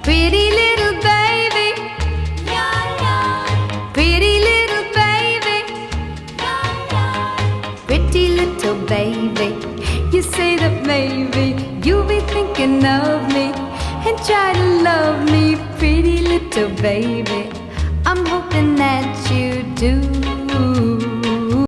Pretty little baby, pretty little baby, pretty little baby. You say that maybe you'll be thinking of me and try to love me, pretty little baby. I'm hoping that you do.